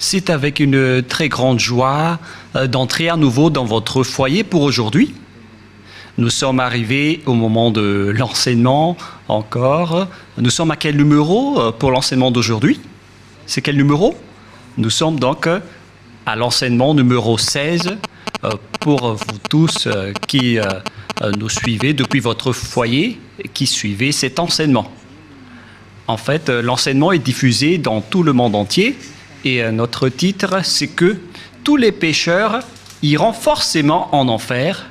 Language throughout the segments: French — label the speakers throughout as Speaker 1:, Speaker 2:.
Speaker 1: C'est avec une très grande joie d'entrer à nouveau dans votre foyer pour aujourd'hui. Nous sommes arrivés au moment de l'enseignement encore. Nous sommes à quel numéro pour l'enseignement d'aujourd'hui? C'est quel numéro? Nous sommes donc à l'enseignement numéro 16 pour vous tous qui nous suivez depuis votre foyer et qui suivez cet enseignement. En fait, l'enseignement est diffusé dans tout le monde entier et notre titre, c'est que tous les pécheurs iront forcément en enfer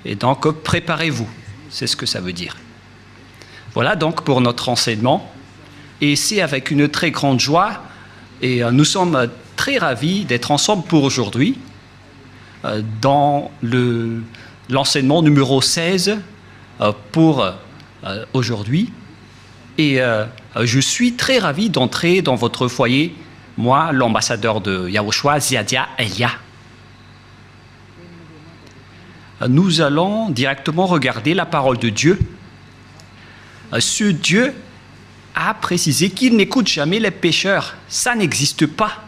Speaker 1: et donc préparez-vous. C'est ce que ça veut dire. Voilà donc pour notre enseignement et c'est avec une très grande joie et nous sommes très ravis d'être ensemble pour aujourd'hui dans l'enseignement numéro 16 pour aujourd'hui. Et je suis très ravi d'entrer dans votre foyer, moi, l'ambassadeur de Yahushua, Ziadia Elia. Nous allons directement regarder la parole de Dieu. Ce Dieu a précisé qu'il n'écoute jamais les pécheurs. Ça n'existe pas.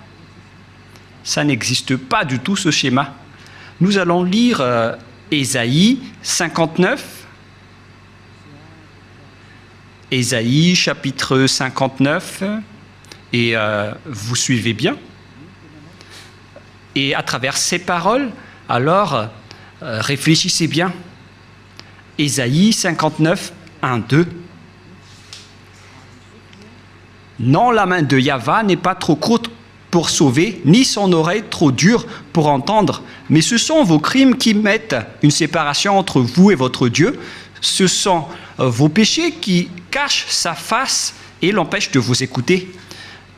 Speaker 1: Ça n'existe pas du tout, ce schéma. Nous allons lire Ésaïe 59. Ésaïe chapitre 59, et vous suivez bien. Et à travers ces paroles, alors réfléchissez bien. Ésaïe 59, 1, 2. Non, la main de Yahva n'est pas trop courte pour sauver, ni son oreille trop dure pour entendre, mais ce sont vos crimes qui mettent une séparation entre vous et votre Dieu. Ce sont vos péchés qui cachent sa face et l'empêchent de vous écouter.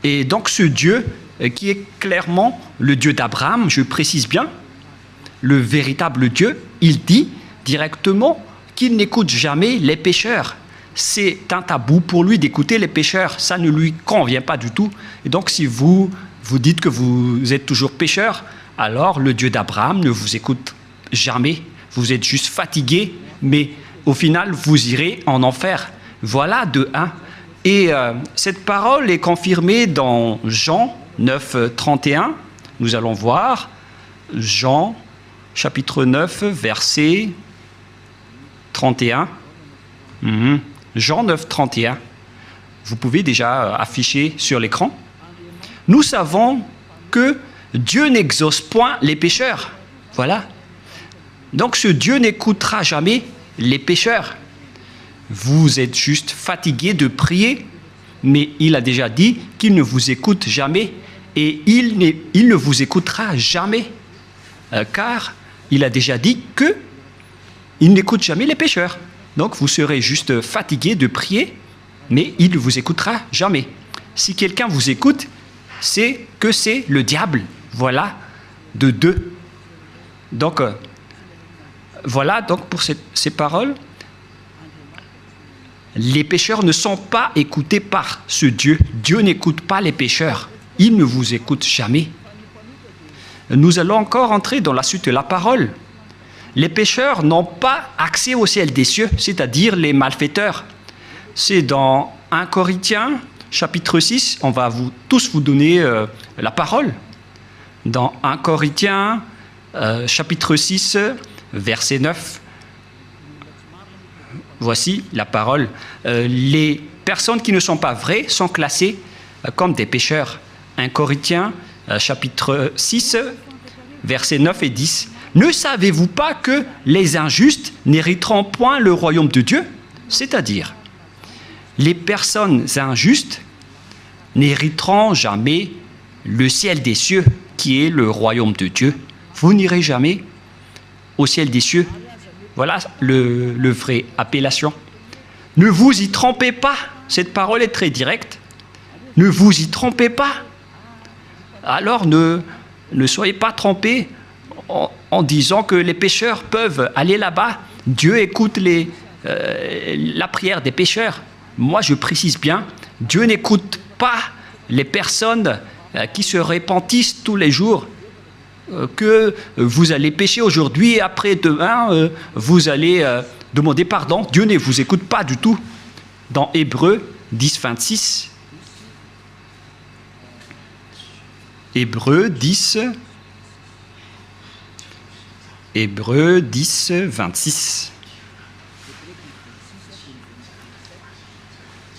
Speaker 1: Et donc ce Dieu, qui est clairement le Dieu d'Abraham, je précise bien, le véritable Dieu, il dit directement qu'il n'écoute jamais les pécheurs. C'est un tabou pour lui d'écouter les pécheurs, ça ne lui convient pas du tout. Et donc si vous dites que vous êtes toujours pécheur, alors le Dieu d'Abraham ne vous écoute jamais. Vous êtes juste fatigué, mais au final, vous irez en enfer. Voilà de 1. Et cette parole est confirmée dans Jean 9, 31. Nous allons voir Jean, chapitre 9, verset 31. Jean 9, 31. Vous pouvez déjà afficher sur l'écran. Nous savons que Dieu n'exauce point les pécheurs. Voilà. Donc ce Dieu n'écoutera jamais les pécheurs. Vous êtes juste fatigué de prier, mais il a déjà dit qu'il ne vous écoute jamais et il ne vous écoutera jamais, car il a déjà dit qu'il n'écoute jamais les pécheurs. Donc vous serez juste fatigué de prier, mais il ne vous écoutera jamais. Si quelqu'un vous écoute, c'est que c'est le diable. Voilà, de 2. Donc, voilà donc pour ces paroles. Les pécheurs ne sont pas écoutés par ce Dieu. Dieu n'écoute pas les pécheurs. Il ne vous écoute jamais. Nous allons encore entrer dans la suite de la parole. Les pécheurs n'ont pas accès au ciel des cieux, c'est-à-dire les malfaiteurs. C'est dans 1 Corinthiens, chapitre 6, on va tous vous donner la parole. Dans 1 Corinthiens, chapitre 6, verset 9. Voici la parole. Les personnes qui ne sont pas vraies sont classées comme des pécheurs. 1 Corinthiens, chapitre 6, versets 9 et 10. Ne savez-vous pas que les injustes n'hériteront point le royaume de Dieu? C'est-à-dire, les personnes injustes n'hériteront jamais le ciel des cieux, qui est le royaume de Dieu. Vous n'irez jamais au ciel des cieux. Voilà le vrai appellation. Ne vous y trompez pas. Cette parole est très directe. Ne vous y trompez pas. Alors ne soyez pas trompés en disant que les pécheurs peuvent aller là-bas. Dieu écoute la prière des pécheurs. Moi, je précise bien, Dieu n'écoute pas les personnes qui se repentissent tous les jours. Que vous allez pécher aujourd'hui et après demain, vous allez demander pardon. Dieu ne vous écoute pas du tout. Dans Hébreux 10, 26, Hébreux 10, 26.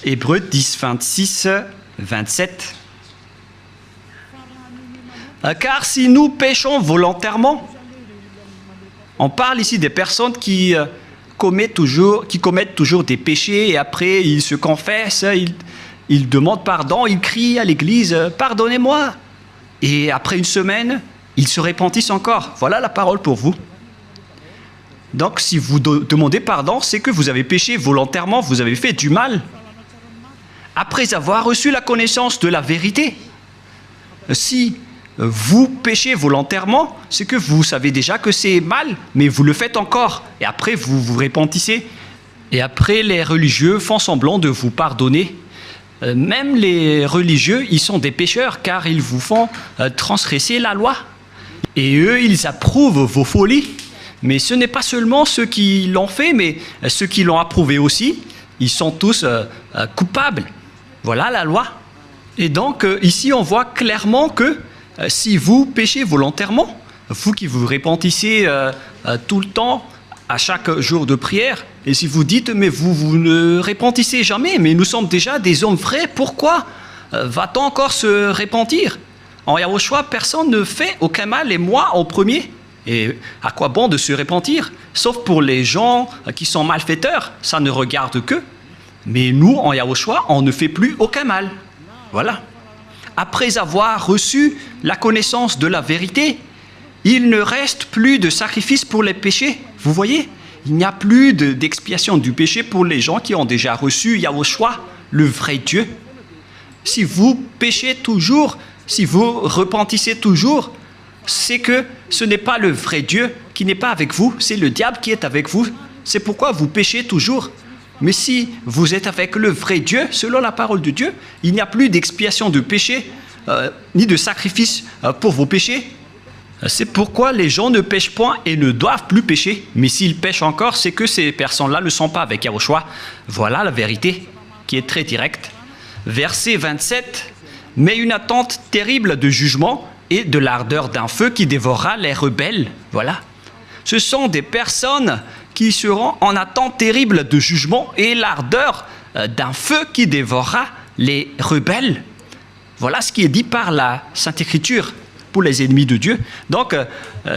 Speaker 1: Hébreux 10, 26, 27. Car si nous péchons volontairement, on parle ici des personnes qui commettent toujours des péchés et après ils se confessent, ils demandent pardon, ils crient à l'église « Pardonnez-moi » et après une semaine, ils se repentissent encore. Voilà la parole pour vous. Donc si vous demandez pardon, c'est que vous avez péché volontairement, vous avez fait du mal. Après avoir reçu la connaissance de la vérité. Si vous péchez volontairement, c'est que vous savez déjà que c'est mal, mais vous le faites encore. Et après, vous vous repentissez. Et après, les religieux font semblant de vous pardonner. Même les religieux, ils sont des pécheurs, car ils vous font transgresser la loi. Et eux, ils approuvent vos folies. Mais ce n'est pas seulement ceux qui l'ont fait, mais ceux qui l'ont approuvé aussi. Ils sont tous coupables. Voilà la loi. Et donc, ici, on voit clairement que si vous péchez volontairement, vous qui vous repentissez tout le temps, à chaque jour de prière, et si vous dites, mais vous ne repentissez jamais, mais nous sommes déjà des hommes vrais, pourquoi va-t-on encore se repentir? En Yahushua, personne ne fait aucun mal, et moi en premier. Et à quoi bon de se repentir? Sauf pour les gens qui sont malfaiteurs, ça ne regarde qu'eux. Mais nous, en Yahushua, on ne fait plus aucun mal. Voilà. Après avoir reçu la connaissance de la vérité, il ne reste plus de sacrifice pour les péchés. Vous voyez? Il n'y a plus d'expiation du péché pour les gens qui ont déjà reçu Yahushua, le vrai Dieu. Si vous péchez toujours, si vous repentissez toujours, c'est que ce n'est pas le vrai Dieu qui n'est pas avec vous, c'est le diable qui est avec vous. C'est pourquoi vous péchez toujours. Mais si vous êtes avec le vrai Dieu, selon la parole de Dieu, il n'y a plus d'expiation de péché, ni de sacrifice pour vos péchés. C'est pourquoi les gens ne pêchent point et ne doivent plus pécher. Mais s'ils pêchent encore, c'est que ces personnes-là ne sont pas avec Yahushua. Voilà la vérité qui est très directe. Verset 27. « Mais une attente terrible de jugement et de l'ardeur d'un feu qui dévorera les rebelles. » Voilà. Ce sont des personnes qui seront en attente terrible de jugement et l'ardeur d'un feu qui dévorera les rebelles. Voilà ce qui est dit par la Sainte Écriture pour les ennemis de Dieu. Donc,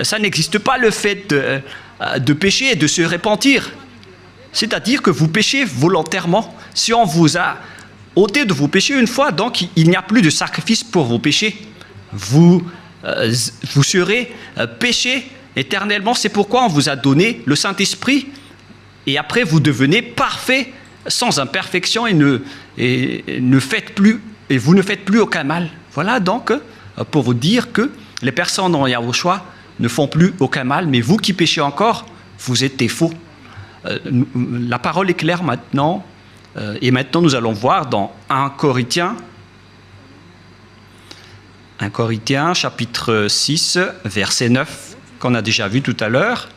Speaker 1: ça n'existe pas le fait de pécher et de se repentir. C'est-à-dire que vous péchez volontairement. Si on vous a ôté de vos péchés une fois, donc il n'y a plus de sacrifice pour vos péchés. Vous serez péchés éternellement. C'est pourquoi on vous a donné le Saint-Esprit. Et après, vous devenez parfait, sans imperfection, et ne faites plus, et vous ne faites plus aucun mal. Voilà donc pour vous dire que les personnes en Yahushua ne font plus aucun mal, mais vous qui péchez encore, vous êtes des faux. La parole est claire maintenant, et maintenant nous allons voir dans 1 Corinthiens chapitre 6, verset 9, qu'on a déjà vu tout à l'heure.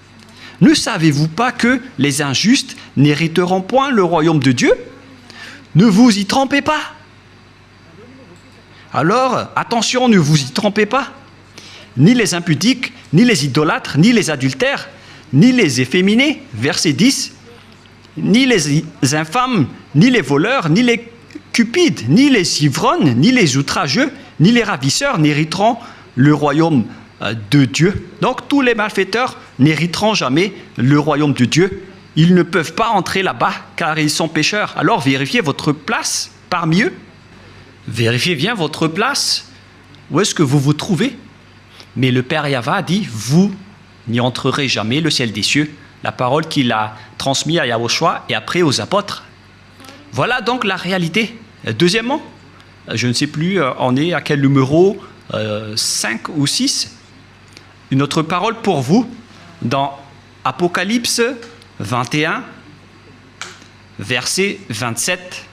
Speaker 1: « Ne savez-vous pas que les injustes n'hériteront point le royaume de Dieu? Ne vous y trompez pas. » Alors, attention, ne vous y trompez pas. Ni les impudiques, ni les idolâtres, ni les adultères, ni les efféminés, verset 10, ni les infâmes, ni les voleurs, ni les cupides, ni les ivrognes, ni les outrageux, ni les ravisseurs n'hériteront le royaume de Dieu. Donc tous les malfaiteurs n'hériteront jamais le royaume de Dieu. Ils ne peuvent pas entrer là-bas car ils sont pécheurs. Alors vérifiez votre place parmi eux. Vérifiez bien votre place. Où est-ce que vous vous trouvez? Mais le Père Yahva dit, vous n'y entrerez jamais le ciel des cieux. La parole qu'il a transmise à Yahushua et après aux apôtres. Voilà donc la réalité. Deuxièmement, je ne sais plus, on est à quel numéro, 5 ou 6. Une autre parole pour vous, dans Apocalypse 21, verset 27.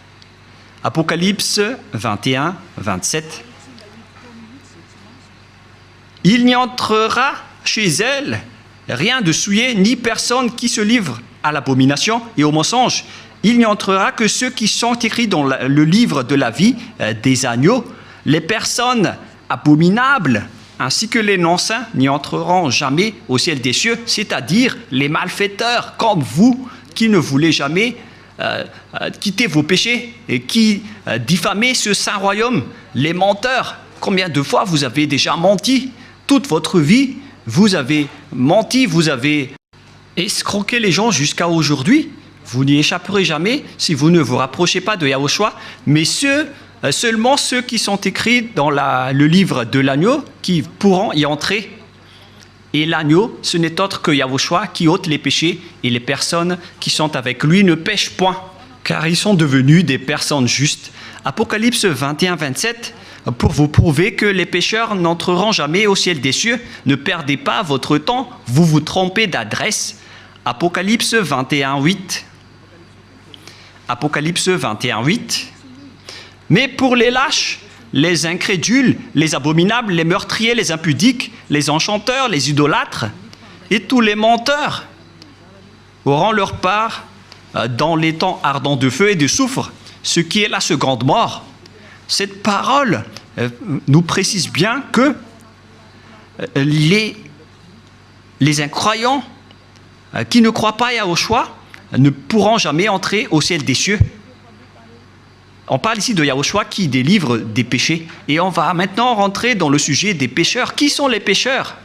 Speaker 1: Apocalypse 21, 27. Il n'y entrera chez elle rien de souillé, ni personne qui se livre à l'abomination et au mensonge. Il n'y entrera que ceux qui sont écrits dans le livre de la vie des agneaux, les personnes abominables, ainsi que les non-saints n'y entreront jamais au ciel des cieux, c'est-à-dire les malfaiteurs comme vous qui ne voulez jamais quitter vos péchés et qui diffamez ce saint royaume, les menteurs. Combien de fois vous avez déjà menti? Toute votre vie, vous avez menti, vous avez escroqué les gens jusqu'à aujourd'hui. Vous n'y échapperez jamais si vous ne vous rapprochez pas de Yahushua, mais seulement ceux qui sont écrits dans le livre de l'agneau qui pourront y entrer. Et l'agneau, ce n'est autre que Yahushua qui ôte les péchés, et les personnes qui sont avec lui ne pêchent point, car ils sont devenus des personnes justes. Apocalypse 21-27, pour vous prouver que les pécheurs n'entreront jamais au ciel des cieux, ne perdez pas votre temps, vous vous trompez d'adresse. Apocalypse 21-8. Apocalypse 21-8. Mais pour les lâches, les incrédules, les abominables, les meurtriers, les impudiques, les enchanteurs, les idolâtres et tous les menteurs auront leur part dans les temps ardents de feu et de soufre, ce qui est la seconde mort. Cette parole nous précise bien que les incroyants qui ne croient pas à Yahushua ne pourront jamais entrer au ciel des cieux. On parle ici de Yahushua qui délivre des péchés. Et on va maintenant rentrer dans le sujet des pécheurs. Qui sont les pécheurs?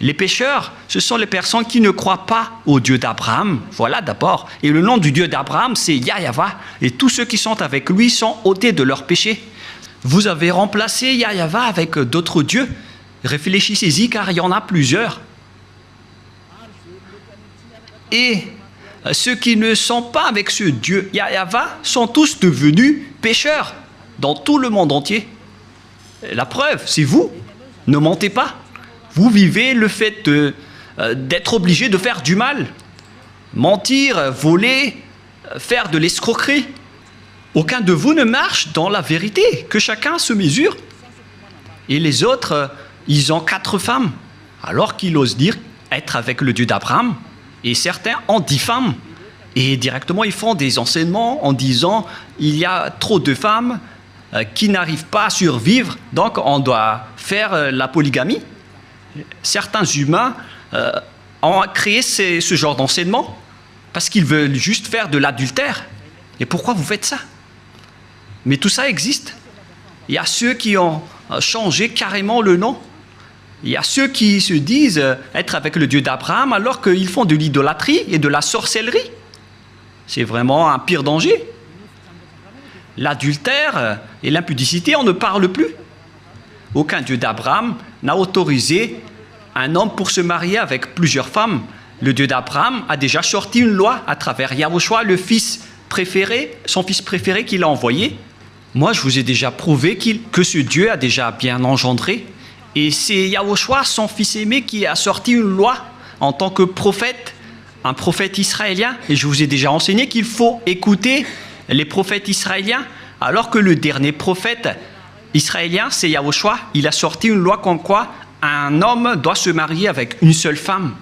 Speaker 1: Les pécheurs, ce sont les personnes qui ne croient pas au Dieu d'Abraham. Voilà d'abord. Et le nom du Dieu d'Abraham, c'est Yahweh. Et tous ceux qui sont avec lui sont ôtés de leurs péchés. Vous avez remplacé Yahweh avec d'autres dieux. Réfléchissez-y car il y en a plusieurs. Et ceux qui ne sont pas avec ce Dieu Yahweh sont tous devenus pécheurs dans tout le monde entier. La preuve, c'est vous. Ne mentez pas. Vous vivez le fait d'être obligé de faire du mal. Mentir, voler, faire de l'escroquerie. Aucun de vous ne marche dans la vérité. Que chacun se mesure. Et les autres, ils ont 4 femmes. Alors qu'ils osent dire être avec le Dieu d'Abraham. Et certains en diffament. Et directement, ils font des enseignements en disant il y a trop de femmes qui n'arrivent pas à survivre, donc on doit faire la polygamie. Certains humains ont créé ce genre d'enseignement parce qu'ils veulent juste faire de l'adultère. Et pourquoi vous faites ça? Mais tout ça existe. Il y a ceux qui ont changé carrément le nom. Il y a ceux qui se disent être avec le Dieu d'Abraham alors qu'ils font de l'idolâtrie et de la sorcellerie. C'est vraiment un pire danger. L'adultère et l'impudicité, on ne parle plus. Aucun Dieu d'Abraham n'a autorisé un homme pour se marier avec plusieurs femmes. Le Dieu d'Abraham a déjà sorti une loi à travers Yahushua, le fils préféré, son fils préféré qu'il a envoyé. Moi, je vous ai déjà prouvé que ce Dieu a déjà bien engendré. Et c'est Yahushua, son fils aimé, qui a sorti une loi en tant que prophète, un prophète israélien. Et je vous ai déjà enseigné qu'il faut écouter les prophètes israéliens, alors que le dernier prophète israélien, c'est Yahushua. Il a sorti une loi comme quoi un homme doit se marier avec une seule femme.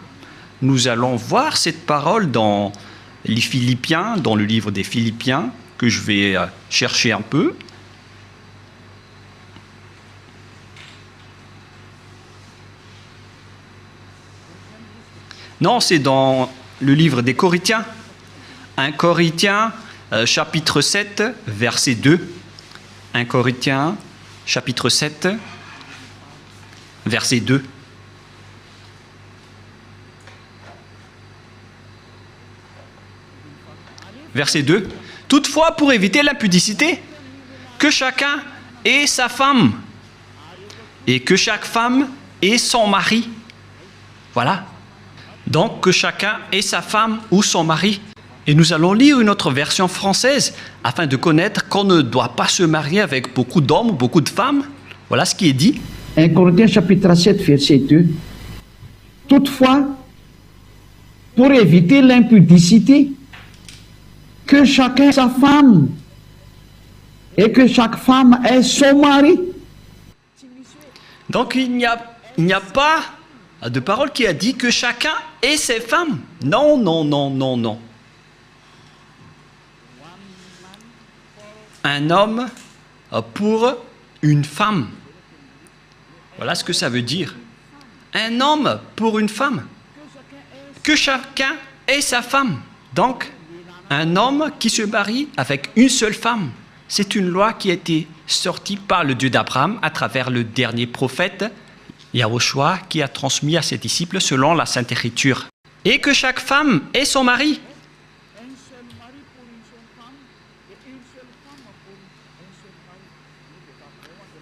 Speaker 1: Nous allons voir cette parole dans les Philippiens, dans le livre des Philippiens, que je vais chercher un peu. Non, c'est dans le livre des Corinthiens. 1 Corinthiens, chapitre 7, verset 2. 1 Corinthiens, chapitre 7, verset 2. Verset 2. Toutefois, pour éviter l'impudicité, que chacun ait sa femme, et que chaque femme ait son mari. Voilà. Donc, que chacun ait sa femme ou son mari. Et nous allons lire une autre version française, afin de connaître qu'on ne doit pas se marier avec beaucoup d'hommes ou beaucoup de femmes. Voilà ce qui est dit.
Speaker 2: 1 Corinthiens chapitre 7, verset 2. Toutefois, pour éviter l'impudicité, que chacun ait sa femme et que chaque femme ait son mari.
Speaker 1: Donc il n'y a pas de parole qui a dit que chacun ait ses femmes. Non, non, non, non, non. Un homme pour une femme. Voilà ce que ça veut dire. Un homme pour une femme. Que chacun ait sa femme. Donc, un homme qui se marie avec une seule femme. C'est une loi qui a été sortie par le Dieu d'Abraham à travers le dernier prophète, Yahushua, qui a transmis à ses disciples selon la Sainte Écriture. Et que chaque femme ait son mari.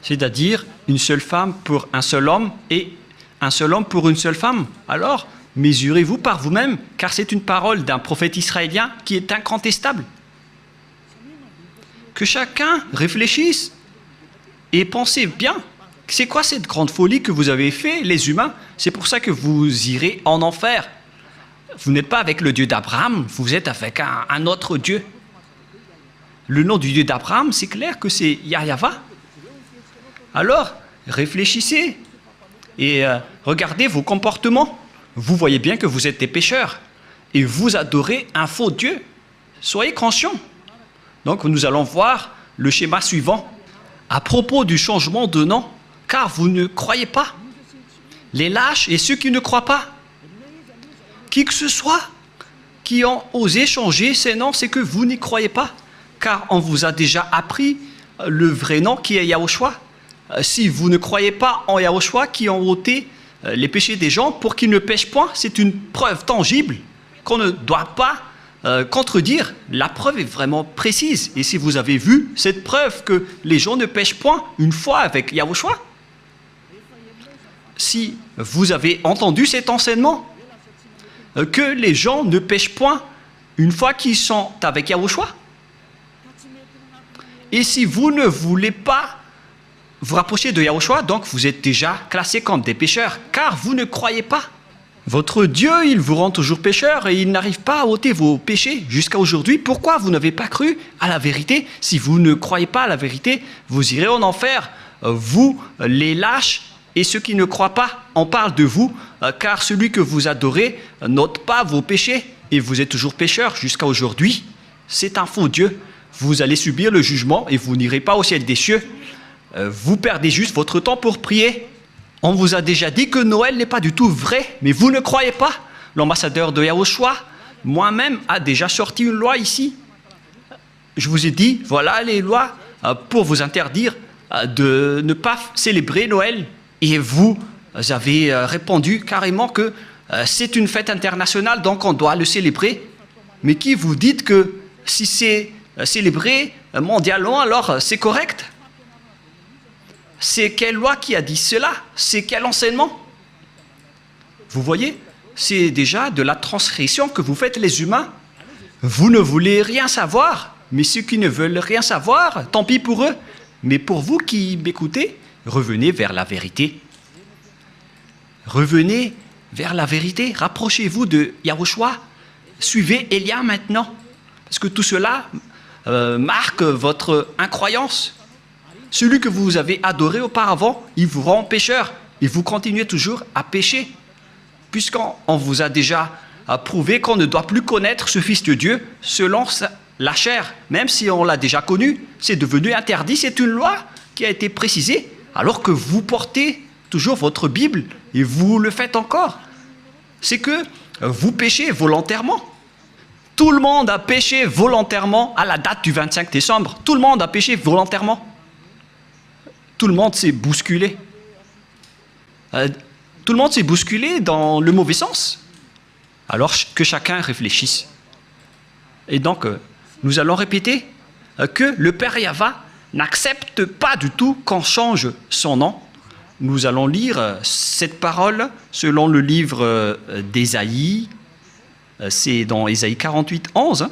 Speaker 1: C'est-à-dire une seule femme pour un seul homme et un seul homme pour une seule femme. Alors, mesurez-vous par vous-même, car c'est une parole d'un prophète israélien qui est incontestable. Que chacun réfléchisse et pensez bien. C'est quoi cette grande folie que vous avez fait, les humains? C'est pour ça que vous irez en enfer. Vous n'êtes pas avec le Dieu d'Abraham, vous êtes avec un autre Dieu. Le nom du Dieu d'Abraham, c'est clair que c'est Yahva. Alors, réfléchissez et regardez vos comportements. Vous voyez bien que vous êtes des pécheurs et vous adorez un faux Dieu. Soyez conscients. Donc, nous allons voir le schéma suivant. À propos du changement de nom, car vous ne croyez pas. Les lâches et ceux qui ne croient pas. Qui que ce soit qui ont osé changer ces noms, c'est que vous n'y croyez pas. Car on vous a déjà appris le vrai nom qui est Yahushua. Si vous ne croyez pas en Yahushua qui ont ôté les péchés des gens pour qu'ils ne pêchent point, c'est une preuve tangible qu'on ne doit pas contredire. La preuve est vraiment précise. Et si vous avez vu cette preuve que les gens ne pêchent point une fois avec Yahushua, si vous avez entendu cet enseignement, que les gens ne pêchent point une fois qu'ils sont avec Yahushua, et si vous ne voulez pas vous rapprocher de Yahushua, donc vous êtes déjà classés comme des pécheurs, car vous ne croyez pas. Votre Dieu, il vous rend toujours pécheur et il n'arrive pas à ôter vos péchés jusqu'à aujourd'hui. Pourquoi vous n'avez pas cru à la vérité? Si vous ne croyez pas à la vérité, vous irez en enfer. Vous, les lâches et ceux qui ne croient pas, on parle de vous, car celui que vous adorez n'ôte pas vos péchés et vous êtes toujours pécheur jusqu'à aujourd'hui. C'est un faux Dieu. Vous allez subir le jugement et vous n'irez pas au ciel des cieux. Vous perdez juste votre temps pour prier. On vous a déjà dit que Noël n'est pas du tout vrai, mais vous ne croyez pas. L'ambassadeur de Yahushua, moi-même, a déjà sorti une loi ici. Je vous ai dit, voilà les lois pour vous interdire de ne pas célébrer Noël. Et vous avez répondu carrément que c'est une fête internationale, donc on doit le célébrer. Mais qui vous dites que si c'est célébré mondialement, alors c'est correct? C'est quelle loi qui a dit cela? C'est quel enseignement? Vous voyez, c'est déjà de la transgression que vous faites les humains. Vous ne voulez rien savoir, mais ceux qui ne veulent rien savoir, tant pis pour eux. Mais pour vous qui m'écoutez, revenez vers la vérité. Revenez vers la vérité. Rapprochez-vous de Yahushua. Suivez Élia maintenant. Parce que tout cela marque votre incroyance. Celui que vous avez adoré auparavant, il vous rend pécheur. Et vous continuez toujours à pécher. Puisqu'on vous a déjà prouvé qu'on ne doit plus connaître ce Fils de Dieu selon la chair. Même si on l'a déjà connu, c'est devenu interdit. C'est une loi qui a été précisée. Alors que vous portez toujours votre Bible et vous le faites encore. C'est que vous péchez volontairement. Tout le monde a péché volontairement à la date du 25 décembre. Tout le monde a péché volontairement. Tout le monde s'est bousculé. Tout le monde s'est bousculé dans le mauvais sens. Alors que chacun réfléchisse. Et donc, nous allons répéter que le Père Yahva n'accepte pas du tout qu'on change son nom. Nous allons lire cette parole selon le livre d'Ésaïe. C'est dans Ésaïe 48, 11.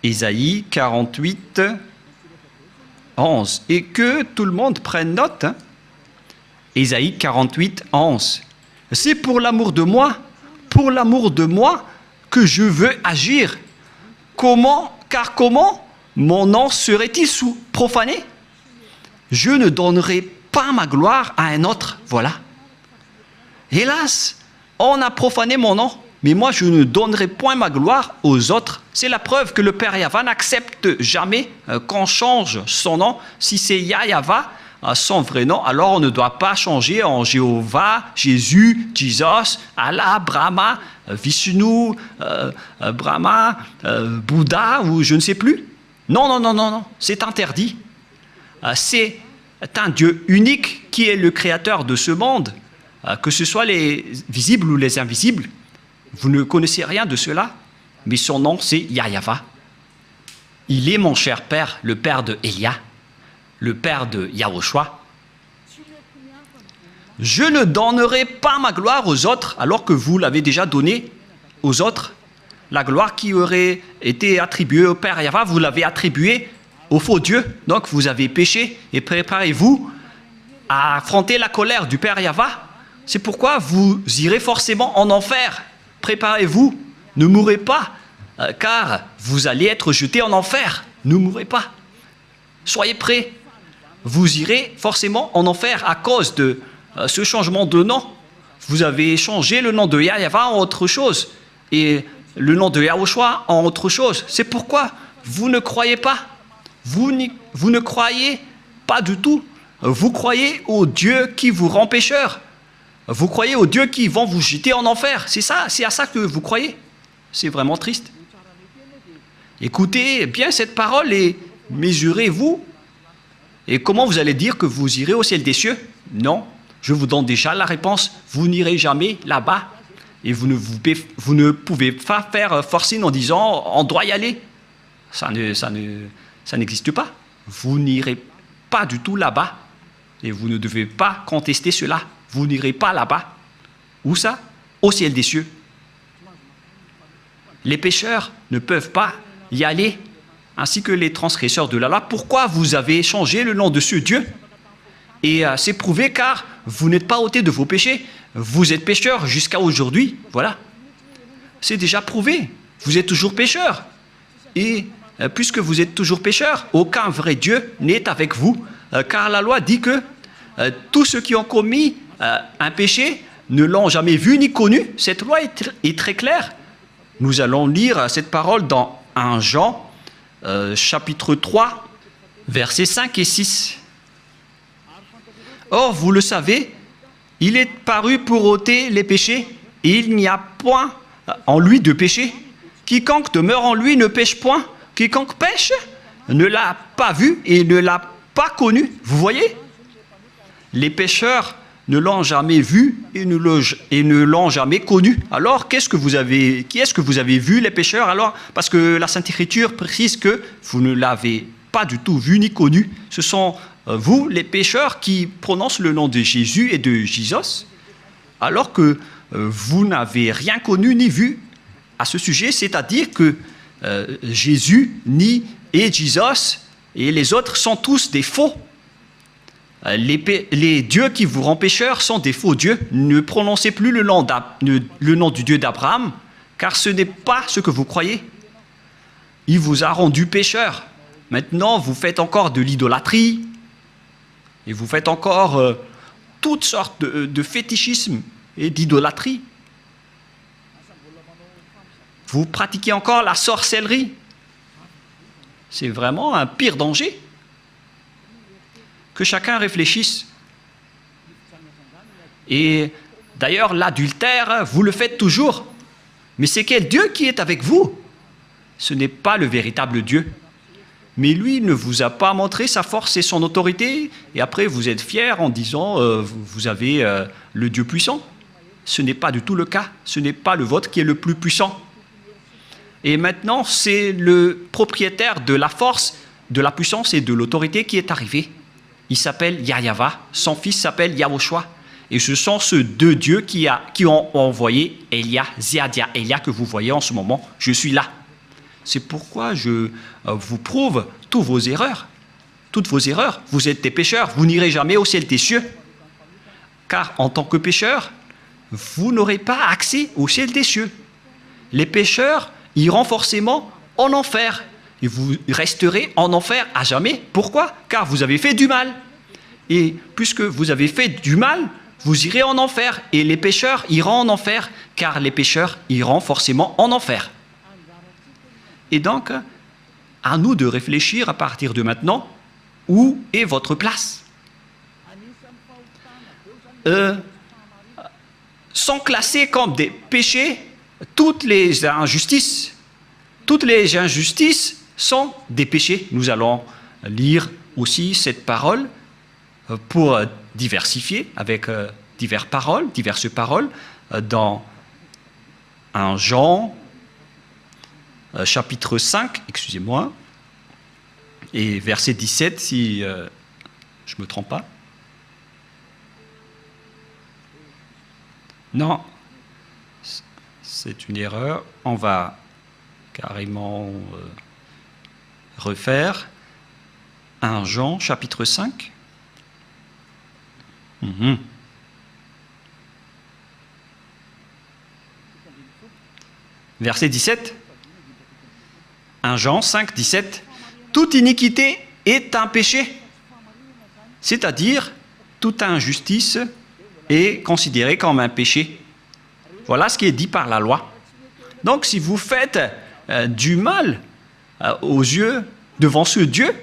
Speaker 1: Ésaïe 48, 11. Et que tout le monde prenne note. Ésaïe 48, 11. C'est pour l'amour de moi que je veux agir. Car comment mon nom serait-il profané? Je ne donnerai pas ma gloire à un autre. Voilà. Hélas, on a profané mon nom, mais moi je ne donnerai point ma gloire aux autres. C'est la preuve que le Père Yahva n'accepte jamais qu'on change son nom. Si c'est Yahva, son vrai nom, alors on ne doit pas changer en Jéhovah, Jésus, Jesus, Allah, Brahma, Vishnu, Brahma, Bouddha ou je ne sais plus. Non, non, non, non, non, c'est interdit. C'est un Dieu unique qui est le créateur de ce monde, que ce soit les visibles ou les invisibles. Vous ne connaissez rien de cela, mais son nom c'est Yahweh. Il est mon cher père, le père de Elia, le père de Yahushua. Je ne donnerai pas ma gloire aux autres, alors que vous l'avez déjà donnée aux autres. La gloire qui aurait été attribuée au Père Yahweh, vous l'avez attribuée au faux Dieu. Donc vous avez péché et préparez-vous à affronter la colère du Père Yahweh. C'est pourquoi vous irez forcément en enfer. Préparez-vous, ne mourrez pas, car vous allez être jetés en enfer. Ne mourrez pas. Soyez prêts. Vous irez forcément en enfer à cause de ce changement de nom. Vous avez changé le nom de Yahweh en autre chose et le nom de Yahushua en autre chose. C'est pourquoi vous ne croyez pas. Vous ne croyez pas du tout. Vous croyez au Dieu qui vous rend pécheur. Vous croyez aux dieux qui vont vous jeter en enfer. C'est ça, c'est à ça que vous croyez. C'est vraiment triste. Écoutez bien cette parole et mesurez-vous. Et comment vous allez dire que vous irez au ciel des cieux? Non, je vous donne déjà la réponse. Vous n'irez jamais là-bas. Et vous ne pouvez pas faire forcing en disant on doit y aller. Ça n'existe pas. Vous n'irez pas du tout là-bas. Et vous ne devez pas contester cela. Vous n'irez pas là-bas. Où ça? Au ciel des cieux. Les pécheurs ne peuvent pas y aller, ainsi que les transgresseurs de la loi. Pourquoi vous avez changé le nom de ce Dieu? Et c'est prouvé car vous n'êtes pas ôté de vos péchés. Vous êtes pécheurs jusqu'à aujourd'hui. Voilà. C'est déjà prouvé. Vous êtes toujours pécheurs. Et puisque vous êtes toujours pécheurs, aucun vrai Dieu n'est avec vous. Car la loi dit que tous ceux qui ont commis un péché ne l'ont jamais vu ni connu. Cette loi est très claire. Nous allons lire cette parole dans 1 Jean, chapitre 3, versets 5 et 6. Or, vous le savez, il est paru pour ôter les péchés, et il n'y a point en lui de péché. Quiconque demeure en lui ne pêche point. Quiconque pêche ne l'a pas vu et ne l'a pas connu. Vous voyez? Les pécheurs ne l'ont jamais vu et ne l'ont jamais connu. Alors, qui est-ce que vous avez vu, les pécheurs? Alors, parce que la Sainte Écriture précise que vous ne l'avez pas du tout vu ni connu. Ce sont vous, les pécheurs, qui prononcent le nom de Jésus et de Jesus, alors que vous n'avez rien connu ni vu à ce sujet, c'est-à-dire que Jésus et Jesus et les autres sont tous des faux. Les dieux qui vous rendent pécheurs sont des faux dieux. Ne prononcez plus le nom du Dieu d'Abraham, car ce n'est pas ce que vous croyez. Il vous a rendu pécheur. Maintenant, vous faites encore de l'idolâtrie, et vous faites encore toutes sortes de fétichisme et d'idolâtrie. Vous pratiquez encore la sorcellerie. C'est vraiment un pire danger. Que chacun réfléchisse. Et d'ailleurs, l'adultère, vous le faites toujours. Mais c'est quel Dieu qui est avec vous? Ce n'est pas le véritable Dieu. Mais lui ne vous a pas montré sa force et son autorité, et après vous êtes fiers en disant vous avez le Dieu puissant. Ce n'est pas du tout le cas. Ce n'est pas le vôtre qui est le plus puissant. Et maintenant, c'est le propriétaire de la force, de la puissance et de l'autorité qui est arrivé. Il s'appelle Yahweh, son fils s'appelle Yahushua. Et ce sont ces deux dieux qui ont envoyé Elia, Ziadia, Elia que vous voyez en ce moment. Je suis là. C'est pourquoi je vous prouve toutes vos erreurs. Toutes vos erreurs. Vous êtes des pécheurs. Vous n'irez jamais au ciel des cieux. Car en tant que pécheurs, vous n'aurez pas accès au ciel des cieux. Les pécheurs iront forcément en enfer. Et vous resterez en enfer à jamais. Pourquoi? Car vous avez fait du mal. Et puisque vous avez fait du mal, vous irez en enfer. Et les pécheurs iront en enfer, car les pécheurs iront forcément en enfer. Et donc, à nous de réfléchir à partir de maintenant, où est votre place? sont classés comme des péchés. Toutes les injustices sont des péchés. Nous allons lire aussi cette parole pour diversifier avec diverses paroles dans 1 Jean chapitre 5, excusez-moi, et verset 17 si je ne me trompe pas. Non, c'est une erreur. On va carrément refaire 1 Jean chapitre 5. Verset 17. 1 Jean 5, 17. Toute iniquité est un péché. C'est-à-dire, toute injustice est considérée comme un péché. Voilà ce qui est dit par la loi. Donc, si vous faites du mal aux yeux, devant ce Dieu,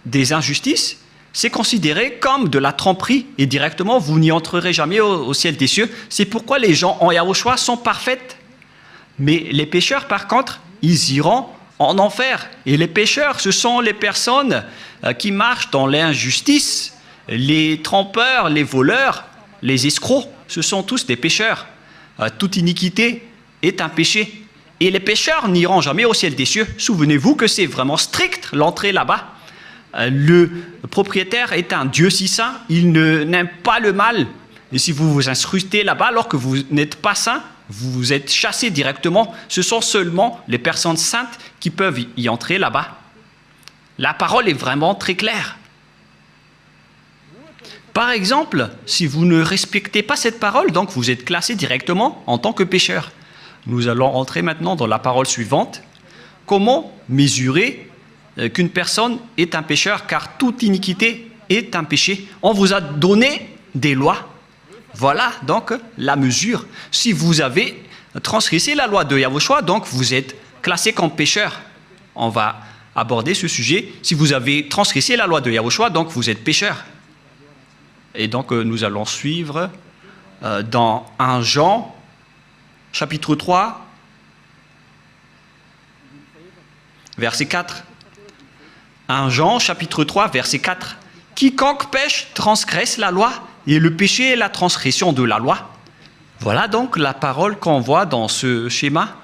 Speaker 1: des injustices, c'est considéré comme de la tromperie et directement, vous n'y entrerez jamais au ciel des cieux. C'est pourquoi les gens en Yahushua sont parfaits. Mais les pécheurs, par contre, ils iront en enfer. Et les pécheurs, ce sont les personnes qui marchent dans l'injustice, les trompeurs, les voleurs, les escrocs. Ce sont tous des pécheurs. Toute iniquité est un péché. Et les pécheurs n'iront jamais au ciel des cieux. Souvenez-vous que c'est vraiment strict l'entrée là-bas. Le propriétaire est un Dieu si saint, il n'aime pas le mal. Et si vous vous incrustez là-bas alors que vous n'êtes pas saint, vous êtes chassé directement. Ce sont seulement les personnes saintes qui peuvent y entrer là-bas. La parole est vraiment très claire. Par exemple, si vous ne respectez pas cette parole, donc vous êtes classé directement en tant que pécheur. Nous allons entrer maintenant dans la parole suivante. Comment mesurer qu'une personne est un pécheur, car toute iniquité est un péché. On vous a donné des lois. Voilà donc la mesure. Si vous avez transgressé la loi de Yahushua, donc vous êtes classé comme pécheur. On va aborder ce sujet. Si vous avez transgressé la loi de Yahushua, donc vous êtes pécheur. Et donc nous allons suivre dans 1 Jean, chapitre 3, verset 4. 1 Jean, chapitre 3, verset 4. Quiconque pêche transgresse la loi, et le péché est la transgression de la loi. Voilà donc la parole qu'on voit dans ce schéma.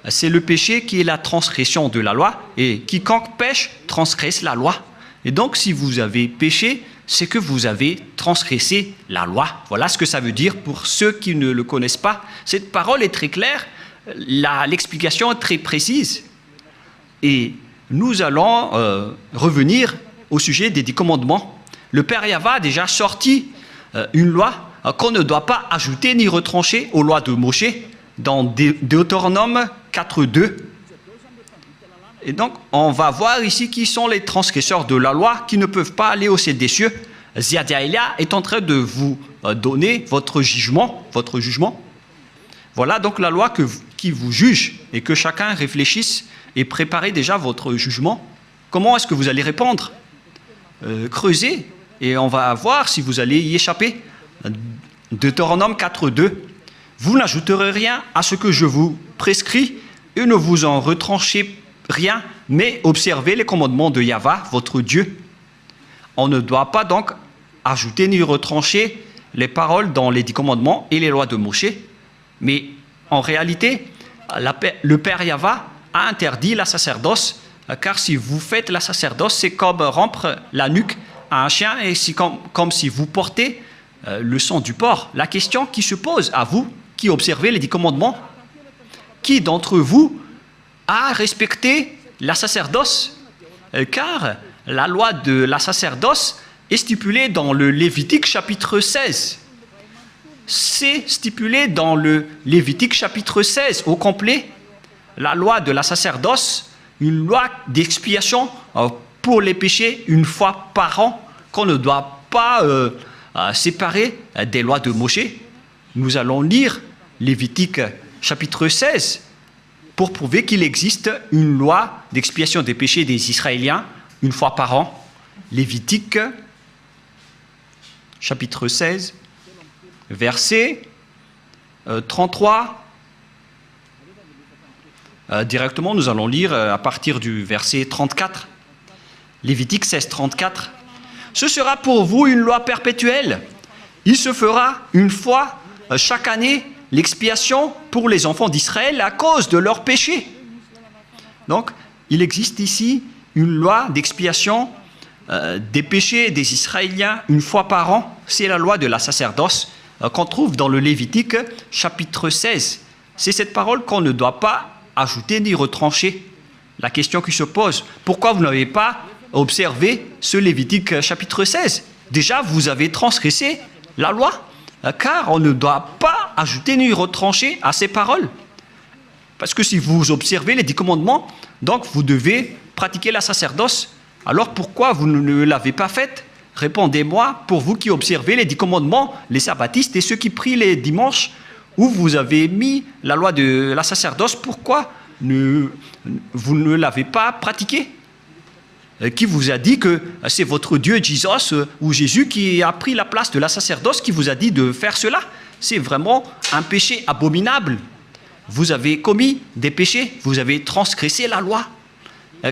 Speaker 1: C'est le péché qui est la transgression de la loi, et quiconque pêche transgresse la loi. Et donc si vous avez péché, c'est que vous avez transgressé la loi. Voilà ce que ça veut dire pour ceux qui ne le connaissent pas. Cette parole est très claire, l'explication est très précise. Et nous allons revenir au sujet des 10 commandements. Le Père Yahva a déjà sorti une loi qu'on ne doit pas ajouter ni retrancher aux lois de Moshe dans Deutéronome 4.2. Et donc, on va voir ici qui sont les transgresseurs de la loi qui ne peuvent pas aller au ciel des cieux. Ziadaïlia est en train de vous donner votre jugement. Voilà donc la loi qui vous juge et que chacun réfléchisse et prépare déjà votre jugement. Comment est-ce que vous allez répondre? Creusez et on va voir si vous allez y échapper. Deutéronome 4.2. Vous n'ajouterez rien à ce que je vous prescris et ne vous en retranchez rien, mais observez les commandements de Yahva, votre Dieu. On ne doit pas donc ajouter ni retrancher les paroles dans les 10 commandements et les lois de Moshe. Mais en réalité, le Père Yahva a interdit la sacerdoce, car si vous faites la sacerdoce, c'est comme rompre la nuque à un chien et c'est comme si vous portez le sang du porc. La question qui se pose à vous, qui observez les 10 commandements, qui d'entre vous a respecté la sacerdoce? Car la loi de la sacerdoce est stipulée dans le Lévitique chapitre 16. C'est stipulé dans le Lévitique chapitre 16 au complet. La loi de la sacerdoce, une loi d'expiation pour les péchés une fois par an, qu'on ne doit pas séparer des lois de Moshe. Nous allons lire Lévitique chapitre 16 pour prouver qu'il existe une loi d'expiation des péchés des Israéliens une fois par an. Lévitique chapitre 16, verset 33. Directement, nous allons lire à partir du verset 34. Lévitique 16, 34. Ce sera pour vous une loi perpétuelle. Il se fera une fois chaque année l'expiation pour les enfants d'Israël à cause de leurs péchés. Donc, il existe ici une loi d'expiation des péchés des Israéliens une fois par an. C'est la loi de la sacerdoce qu'on trouve dans le Lévitique chapitre 16. C'est cette parole qu'on ne doit pas ajouter ni retrancher. La question qui se pose, pourquoi vous n'avez pas observé ce Lévitique chapitre 16? Déjà, vous avez transgressé la loi, car on ne doit pas ajouter ni retrancher à ces paroles. Parce que si vous observez les 10 commandements, donc vous devez pratiquer la sacerdoce. Alors pourquoi vous ne l'avez pas faite? Répondez-moi, pour vous qui observez les 10 commandements, les sabbatistes et ceux qui prient les dimanches, où vous avez mis la loi de la sacerdoce, pourquoi vous ne l'avez pas pratiquée? Qui vous a dit que c'est votre Dieu Jesus ou Jésus qui a pris la place de la sacerdoce, qui vous a dit de faire cela? C'est vraiment un péché abominable. Vous avez commis des péchés, vous avez transgressé la loi.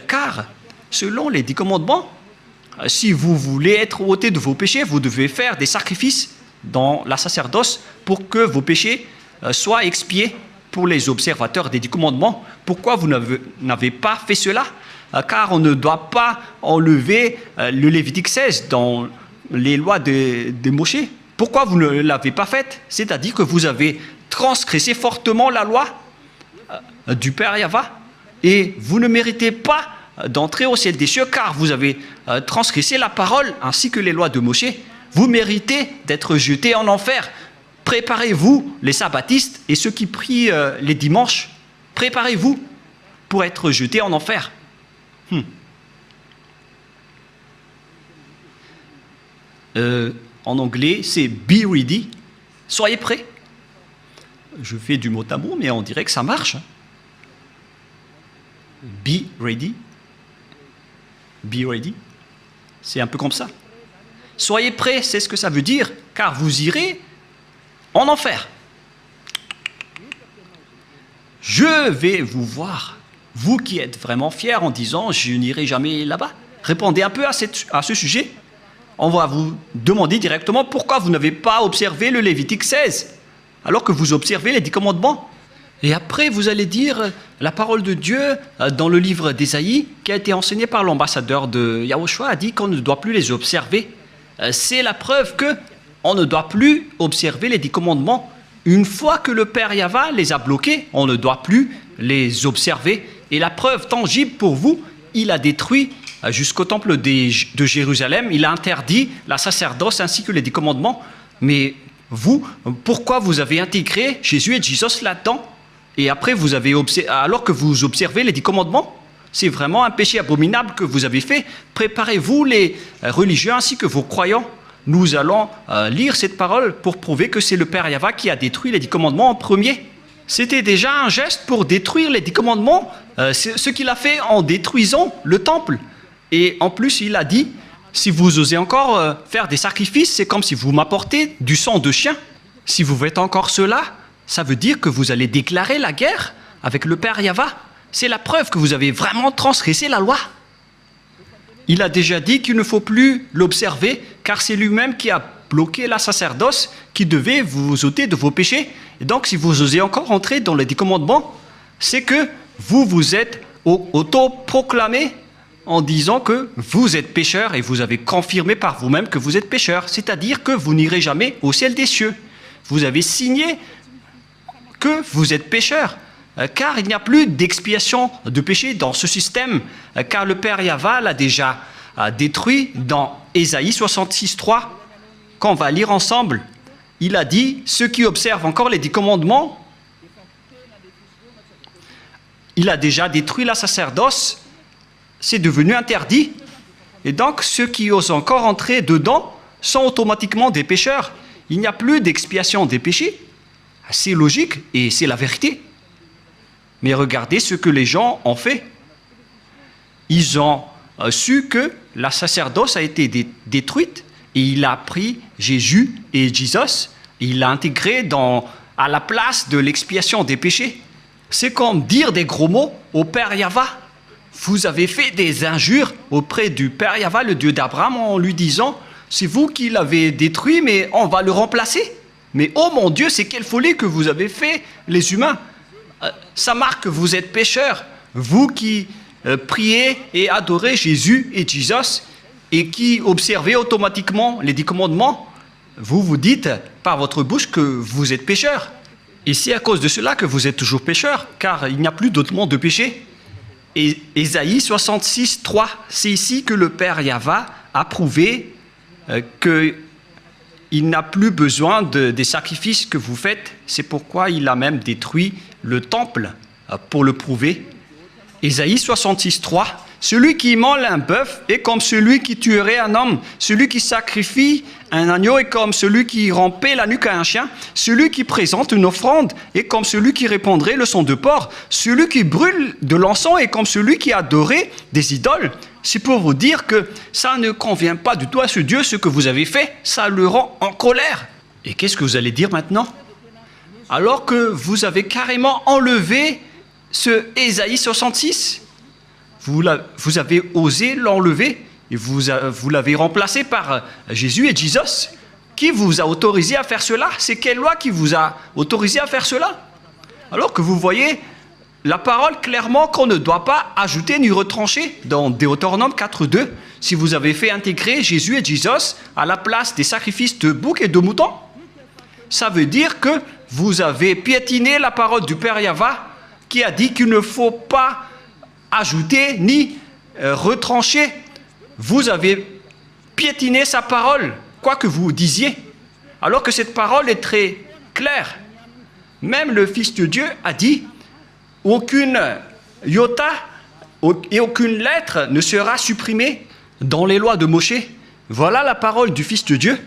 Speaker 1: Car, selon les 10 commandements, si vous voulez être ôté de vos péchés, vous devez faire des sacrifices dans la sacerdoce pour que vos péchés soient expiés pour les observateurs des 10 commandements. Pourquoi vous n'avez pas fait cela? Car on ne doit pas enlever le Lévitique 16 dans les lois de Moïse. Pourquoi vous ne l'avez pas fait? C'est-à-dire que vous avez transgressé fortement la loi du Père Yahva et vous ne méritez pas d'entrer au ciel des cieux car vous avez transgressé la parole ainsi que les lois de Moïse. Vous méritez d'être jetés en enfer. Préparez-vous, les sabbatistes et ceux qui prient les dimanches, préparez-vous pour être jetés en enfer. En anglais, c'est be ready. Soyez prêts. Je fais du mot à mot, mais on dirait que ça marche. Be ready. Be ready. C'est un peu comme ça. Soyez prêts, c'est ce que ça veut dire, car vous irez en enfer. Je vais vous voir. Vous qui êtes vraiment fiers en disant « je n'irai jamais là-bas », répondez un peu à ce sujet. On va vous demander directement pourquoi vous n'avez pas observé le Lévitique 16, alors que vous observez les 10 commandements. Et après, vous allez dire la parole de Dieu dans le livre d'Ésaïe, qui a été enseigné par l'ambassadeur de Yahushua, a dit qu'on ne doit plus les observer. C'est la preuve qu'on ne doit plus observer les 10 commandements. Une fois que le Père Yahva les a bloqués, on ne doit plus les observer. Et la preuve tangible pour vous, il a détruit jusqu'au temple de Jérusalem, il a interdit la sacerdoce ainsi que les 10 commandements. Mais vous, pourquoi vous avez intégré Jésus et Jesus là-dedans? Et après, alors que vous observez les 10 commandements, c'est vraiment un péché abominable que vous avez fait. Préparez-vous, les religieux ainsi que vos croyants. Nous allons lire cette parole pour prouver que c'est le Père Yahva qui a détruit les 10 commandements en premier. C'était déjà un geste pour détruire les 10 commandements, ce qu'il a fait en détruisant le temple. Et en plus, il a dit, si vous osez encore faire des sacrifices, c'est comme si vous m'apportez du sang de chien. Si vous faites encore cela, ça veut dire que vous allez déclarer la guerre avec le Père Yahva. C'est la preuve que vous avez vraiment transgressé la loi. Il a déjà dit qu'il ne faut plus l'observer, car c'est lui-même qui a bloqué la sacerdoce, qui devait vous ôter de vos péchés. Et donc, si vous osez encore entrer dans les 10 commandements, c'est que vous vous êtes auto-proclamé en disant que vous êtes pécheur et vous avez confirmé par vous-même que vous êtes pécheur. C'est-à-dire que vous n'irez jamais au ciel des cieux. Vous avez signé que vous êtes pécheur, car il n'y a plus d'expiation de péché dans ce système, car le Père Yahva l'a déjà détruit dans Ésaïe 66, 3, qu'on va lire ensemble. Il a dit, ceux qui observent encore les 10 commandements, il a déjà détruit la sacerdoce, c'est devenu interdit. Et donc, ceux qui osent encore entrer dedans sont automatiquement des pécheurs. Il n'y a plus d'expiation des péchés. C'est logique et c'est la vérité. Mais regardez ce que les gens ont fait. Ils ont su que la sacerdoce a été détruite et il a pris Jésus et Jesus Il l'a intégré à la place de l'expiation des péchés. C'est comme dire des gros mots au Père Yahva. Vous avez fait des injures auprès du Père Yahva, le Dieu d'Abraham, en lui disant « C'est vous qui l'avez détruit, mais on va le remplacer. » Mais oh mon Dieu, c'est quelle folie que vous avez fait, les humains. Ça marque que vous êtes pécheurs. Vous qui priez et adorez Jésus et Jesus et qui observez automatiquement les 10 commandements, vous vous dites par votre bouche que vous êtes pécheurs. Et c'est à cause de cela que vous êtes toujours pécheurs, car il n'y a plus d'autre monde de péché. Et Ésaïe 66, 3, c'est ici que le Père Yahva a prouvé qu'il n'a plus besoin des sacrifices que vous faites. C'est pourquoi il a même détruit le temple pour le prouver. Ésaïe 66, 3, celui qui immole un bœuf est comme celui qui tuerait un homme. Celui qui sacrifie un agneau est comme celui qui rampait la nuque à un chien. Celui qui présente une offrande est comme celui qui répandrait le sang de porc. Celui qui brûle de l'encens est comme celui qui adorait des idoles. C'est pour vous dire que ça ne convient pas du tout à ce Dieu, ce que vous avez fait. Ça le rend en colère. Et qu'est-ce que vous allez dire maintenant? Alors que vous avez carrément enlevé ce Ésaïe 66, vous avez osé l'enlever et vous l'avez remplacé par Jésus et Jesus. Qui vous a autorisé à faire cela? C'est quelle loi qui vous a autorisé à faire cela? Alors que vous voyez la parole clairement qu'on ne doit pas ajouter ni retrancher dans Deutéronome 4.2. Si vous avez fait intégrer Jésus et Jesus à la place des sacrifices de boucs et de moutons, ça veut dire que vous avez piétiné la parole du Père Yahva qui a dit qu'il ne faut pas ajouter ni retrancher. Vous avez piétiné sa parole, quoi que vous disiez, alors que cette parole est très claire. Même le Fils de Dieu a dit « Aucune iota et aucune lettre ne sera supprimée dans les lois de Moshe. » Voilà la parole du Fils de Dieu,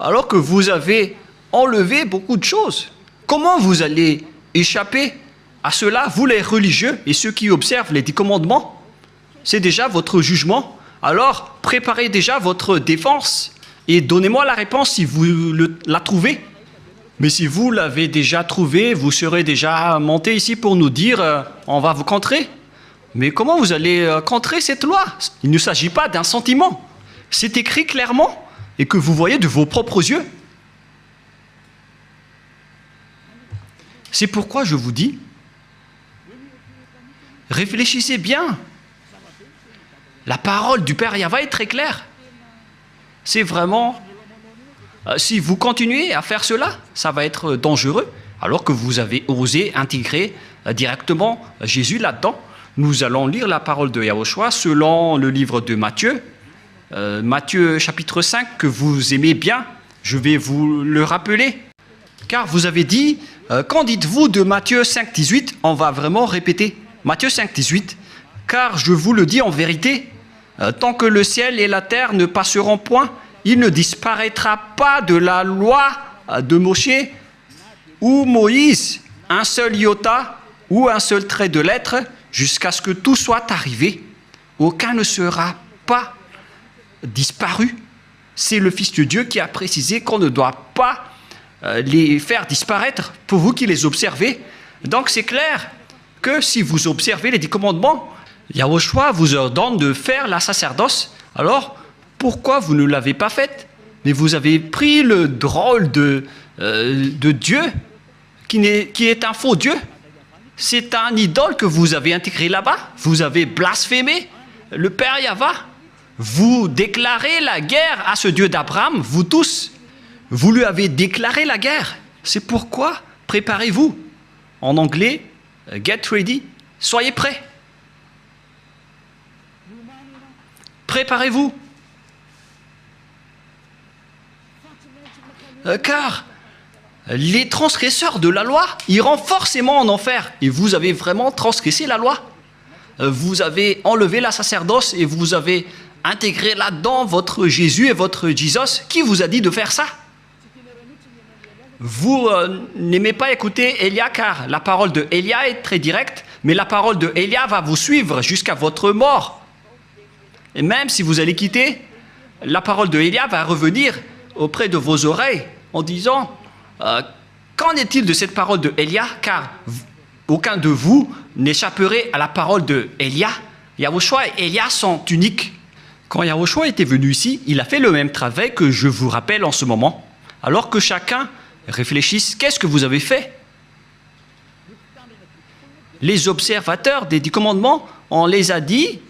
Speaker 1: alors que vous avez enlevé beaucoup de choses. Comment vous allez échapper à cela, vous les religieux et ceux qui observent les 10 commandements? C'est déjà votre jugement. Alors, préparez déjà votre défense et donnez-moi la réponse si vous la trouvez. Mais si vous l'avez déjà trouvé, vous serez déjà monté ici pour nous dire on va vous contrer. Mais comment vous allez contrer cette loi? Il ne s'agit pas d'un sentiment. C'est écrit clairement et que vous voyez de vos propres yeux. C'est pourquoi je vous dis, réfléchissez bien. La parole du Père Yahva est très claire. C'est vraiment... si vous continuez à faire cela, ça va être dangereux, alors que vous avez osé intégrer directement Jésus là-dedans. Nous allons lire la parole de Yahushua selon le livre de Matthieu. Matthieu chapitre 5, que vous aimez bien, je vais vous le rappeler. Car vous avez dit, qu'en dites-vous de Matthieu 5, 18? On va vraiment répéter. Matthieu 5, 18. Car je vous le dis en vérité, tant que le ciel et la terre ne passeront point, il ne disparaîtra pas de la loi de Moshe ou Moïse un seul iota ou un seul trait de lettre jusqu'à ce que tout soit arrivé. Aucun ne sera pas disparu. C'est le Fils de Dieu qui a précisé qu'on ne doit pas les faire disparaître pour vous qui les observez. Donc c'est clair que si vous observez les 10 commandements, Yahushua vous ordonne de faire la sacerdoce. Alors, pourquoi vous ne l'avez pas faite? Mais vous avez pris le drôle de Dieu qui est un faux Dieu. C'est un idole que vous avez intégré là-bas. Vous avez blasphémé le Père Yahva. Vous déclarez la guerre à ce Dieu d'Abraham, vous tous. Vous lui avez déclaré la guerre. C'est pourquoi préparez-vous. En anglais, get ready. Soyez prêts. Préparez-vous. Car les transgresseurs de la loi iront forcément en enfer. Et vous avez vraiment transgressé la loi. Vous avez enlevé la sacerdoce et vous avez intégré là-dedans votre Jésus et votre Jesus. Qui vous a dit de faire ça? Vous n'aimez pas écouter Élia car la parole de Élia est très directe, mais la parole de Élia va vous suivre jusqu'à votre mort. Et même si vous allez quitter, la parole de Élia va revenir auprès de vos oreilles en disant Qu'en est-il de cette parole de Élia? Car aucun de vous n'échapperait à la parole de Élia. Yahushua et Élia sont uniques. Quand Yahushua était venu ici, il a fait le même travail que je vous rappelle en ce moment. Alors que chacun réfléchisse, qu'est-ce que vous avez fait? Les observateurs des 10 commandements, on les a dit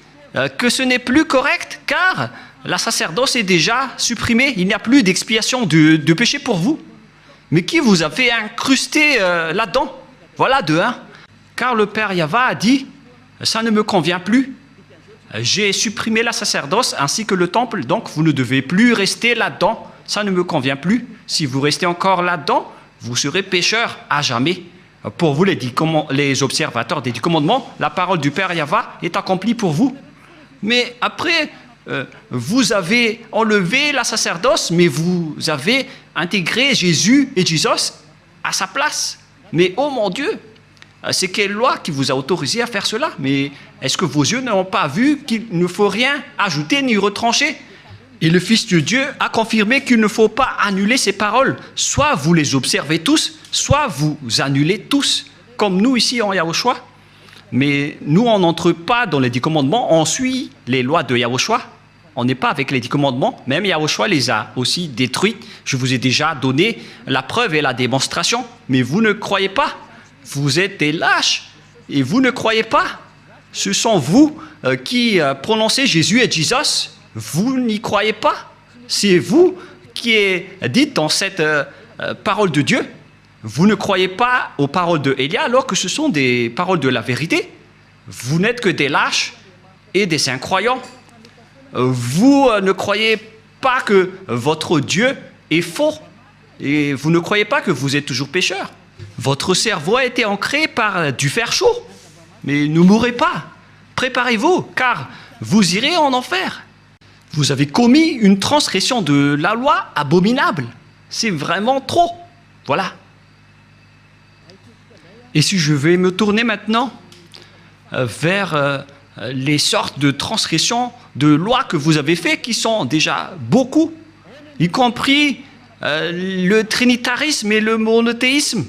Speaker 1: que ce n'est plus correct, car la sacerdoce est déjà supprimée. Il n'y a plus d'expiation de péché pour vous. Mais qui vous a fait incruster là-dedans? Voilà de un. Car le Père Yahva a dit, ça ne me convient plus. J'ai supprimé la sacerdoce ainsi que le temple, donc vous ne devez plus rester là-dedans. Ça ne me convient plus. Si vous restez encore là-dedans, vous serez pécheur à jamais. Pour vous, les observateurs des 10 commandements, la parole du Père Yahva est accomplie pour vous. Mais après, vous avez enlevé la sacerdoce, mais vous avez intégré Jésus et Jesus à sa place. Mais oh mon Dieu, c'est quelle loi qui vous a autorisé à faire cela? Mais est-ce que vos yeux n'ont pas vu qu'il ne faut rien ajouter ni retrancher? Et le Fils de Dieu a confirmé qu'il ne faut pas annuler ces paroles. Soit vous les observez tous, soit vous annulez tous, comme nous ici en Yahushua. Mais nous, on n'entre pas dans les 10 commandements, on suit les lois de Yahushua. On n'est pas avec les 10 commandements, même Yahushua les a aussi détruits. Je vous ai déjà donné la preuve et la démonstration, mais vous ne croyez pas. Vous êtes des lâches et vous ne croyez pas. Ce sont vous qui prononcez Jésus et Jesus. Vous n'y croyez pas. C'est vous qui êtes dit dans cette parole de Dieu. Vous ne croyez pas aux paroles de Élia alors que ce sont des paroles de la vérité. Vous n'êtes que des lâches et des incroyants. Vous ne croyez pas que votre Dieu est faux. Et vous ne croyez pas que vous êtes toujours pécheur. Votre cerveau a été ancré par du fer chaud. Mais ne mourrez pas. Préparez-vous, car vous irez en enfer. Vous avez commis une transgression de la loi abominable. C'est vraiment trop. Voilà. Et si je vais me tourner maintenant vers les sortes de transgressions de lois que vous avez fait, qui sont déjà beaucoup, y compris le trinitarisme et le monothéisme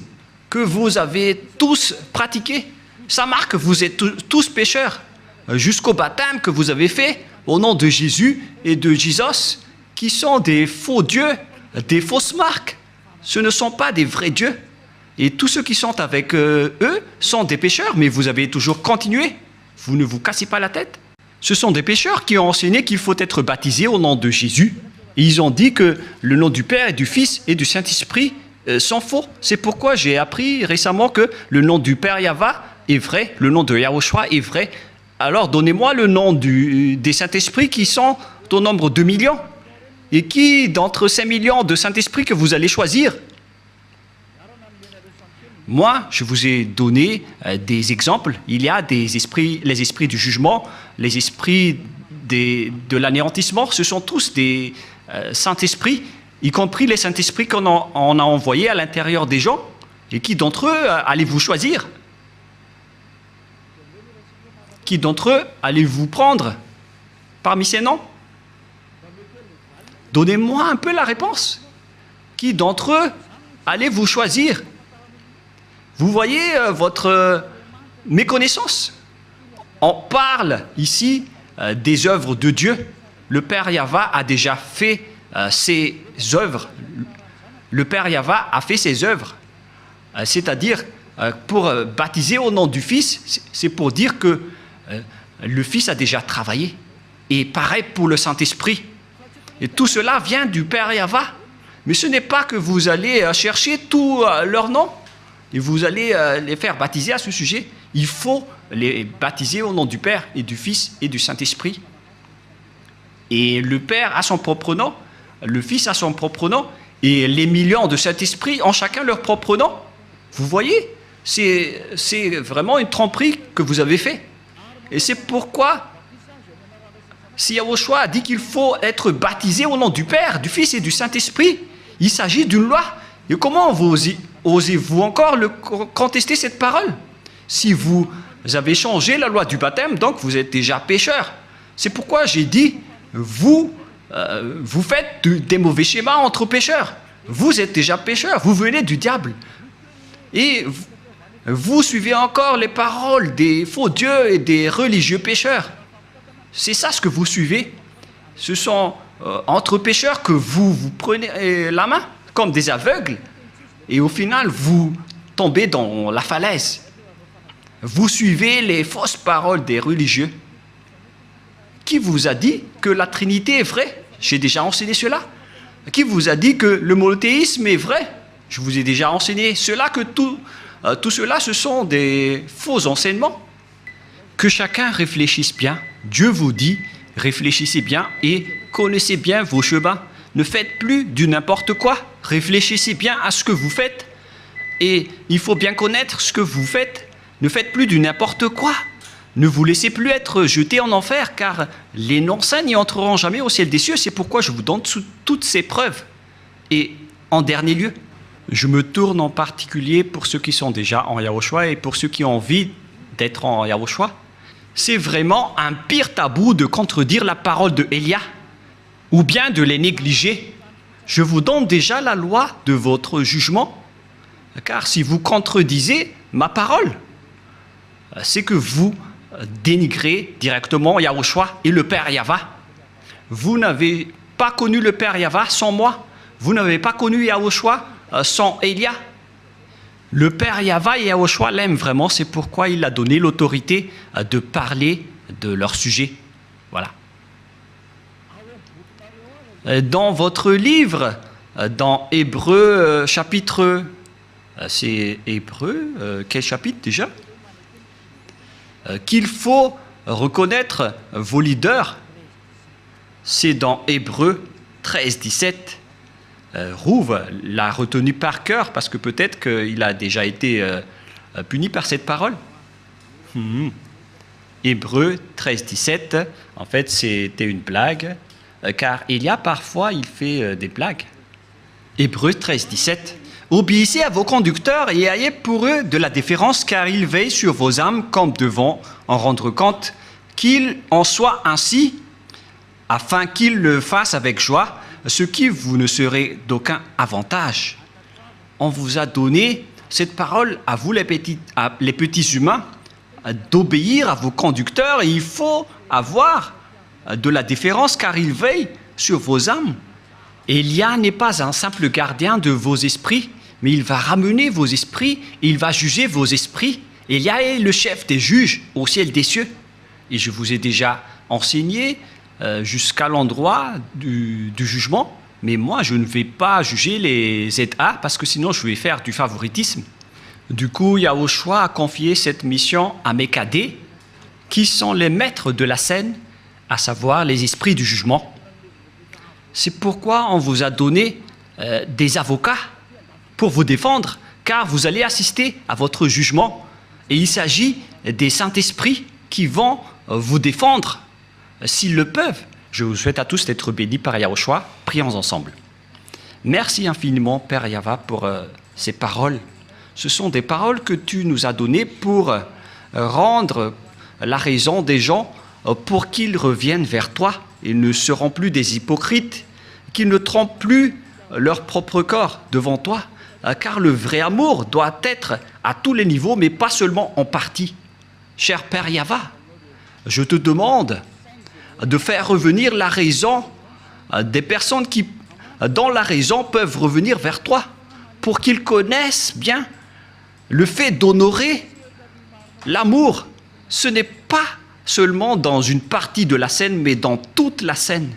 Speaker 1: que vous avez tous pratiqués. Ça marque que vous êtes tous pécheurs, jusqu'au baptême que vous avez fait au nom de Jésus et de Jesus, qui sont des faux dieux, des fausses marques. Ce ne sont pas des vrais dieux. Et tous ceux qui sont avec eux sont des pécheurs, mais vous avez toujours continué. Vous ne vous cassez pas la tête. Ce sont des pécheurs qui ont enseigné qu'il faut être baptisé au nom de Jésus. Et ils ont dit que le nom du Père et du Fils et du Saint-Esprit sont faux. C'est pourquoi j'ai appris récemment que le nom du Père Yahva est vrai, le nom de Yahushua est vrai. Alors donnez-moi le nom des Saint-Esprits qui sont au nombre de millions. Et qui d'entre ces millions de Saint-Esprits que vous allez choisir? Moi, je vous ai donné des exemples. Il y a des esprits, les esprits du jugement, les esprits de l'anéantissement. Ce sont tous des Saint-Esprits, y compris les Saint-Esprits qu'on a envoyés à l'intérieur des gens. Et qui d'entre eux allez-vous choisir? Qui d'entre eux allez-vous prendre parmi ces noms? Donnez-moi un peu la réponse. Qui d'entre eux allez-vous choisir? Vous voyez votre méconnaissance. On parle ici des œuvres de Dieu. Le Père Yahva a déjà fait ses œuvres. Le Père Yahva a fait ses œuvres. C'est-à-dire, pour baptiser au nom du Fils, c'est pour dire que le Fils a déjà travaillé. Et pareil pour le Saint-Esprit. Et tout cela vient du Père Yahva. Mais ce n'est pas que vous allez chercher tous leurs noms et vous allez les faire baptiser à ce sujet. Il faut les baptiser au nom du Père et du Fils et du Saint-Esprit. Et le Père a son propre nom, le Fils a son propre nom, et les millions de Saint-Esprit ont chacun leur propre nom. Vous voyez, c'est vraiment une tromperie que vous avez fait. Et c'est pourquoi, si Yahushua a dit qu'il faut être baptisé au nom du Père, du Fils et du Saint-Esprit, il s'agit d'une loi. Et comment osez-vous encore contester cette parole? Si vous avez changé la loi du baptême, donc vous êtes déjà pécheur. C'est pourquoi j'ai dit, vous faites des mauvais schémas entre pécheurs. vous êtes déjà pécheur, vous venez du diable. Et vous suivez encore les paroles des faux dieux et des religieux pécheurs. C'est ça ce que vous suivez. Ce sont entre pécheurs que vous prenez la main, comme des aveugles, et au final, vous tombez dans la falaise. Vous suivez les fausses paroles des religieux. Qui vous a dit que la Trinité est vraie? J'ai déjà enseigné cela. Qui vous a dit que le monothéisme est vrai? Je vous ai déjà enseigné cela, que tout cela, ce sont des faux enseignements. Que chacun réfléchisse bien. Dieu vous dit, réfléchissez bien et connaissez bien vos chemins. Ne faites plus du n'importe quoi. Réfléchissez bien à ce que vous faites. Et il faut bien connaître ce que vous faites. Ne faites plus du n'importe quoi. Ne vous laissez plus être jeté en enfer, car les non-saints n'y entreront jamais au ciel des cieux. C'est pourquoi je vous donne toutes ces preuves. Et en dernier lieu, je me tourne en particulier pour ceux qui sont déjà en Yahushua et pour ceux qui ont envie d'être en Yahushua. C'est vraiment un pire tabou de contredire la parole de Élia ou bien de les négliger. Je vous donne déjà la loi de votre jugement, car si vous contredisez ma parole, c'est que vous dénigrez directement Yahushua et le Père Yahva. Vous n'avez pas connu le Père Yahva sans moi. Vous n'avez pas connu Yahushua sans Élia. Le Père Yahva et Yahushua l'aiment vraiment, c'est pourquoi il a donné l'autorité de parler de leur sujet. Voilà. Dans votre livre, dans Hébreux chapitre... c'est Hébreux, quel chapitre déjà? Qu'il faut reconnaître vos leaders, c'est dans Hébreux 13, 17. Rouve l'a retenu par cœur parce que peut-être qu'il a déjà été puni par cette parole. Hébreux 13, 17, en fait c'était une blague, car il y a parfois, il fait des blagues. Hébreux 13, 17. Obéissez à vos conducteurs et ayez pour eux de la déférence, car ils veillent sur vos âmes comme devant en rendre compte, qu'il en soit ainsi, afin qu'ils le fassent avec joie, ce qui vous ne serait d'aucun avantage. On vous a donné cette parole à vous les petits humains, d'obéir à vos conducteurs, et il faut avoir de la déférence, car ils veillent sur vos âmes. Élia n'est pas un simple gardien de vos esprits, mais il va ramener vos esprits, et il va juger vos esprits. Élia est le chef des juges au ciel des cieux. Et je vous ai déjà enseigné jusqu'à l'endroit du jugement, mais moi je ne vais pas juger les ZA, parce que sinon je vais faire du favoritisme. Du coup, Yahushua a confié cette mission à mes cadets, qui sont les maîtres de la scène, à savoir les esprits du jugement. C'est pourquoi on vous a donné des avocats pour vous défendre, car vous allez assister à votre jugement. Et il s'agit des Saint-Esprits qui vont vous défendre s'ils le peuvent. Je vous souhaite à tous d'être bénis par Yahushua. Prions ensemble. Merci infiniment, Père Yahva, pour ces paroles. Ce sont des paroles que tu nous as données pour rendre la raison des gens, pour qu'ils reviennent vers toi. Ils ne seront plus des hypocrites, qu'ils ne trompent plus leur propre corps devant toi, car le vrai amour doit être à tous les niveaux, mais pas seulement en partie. Cher Père Yahva, je te demande de faire revenir la raison des personnes qui, dans la raison, peuvent revenir vers toi, pour qu'ils connaissent bien le fait d'honorer l'amour. Ce n'est pas seulement dans une partie de la scène, mais dans toute la scène.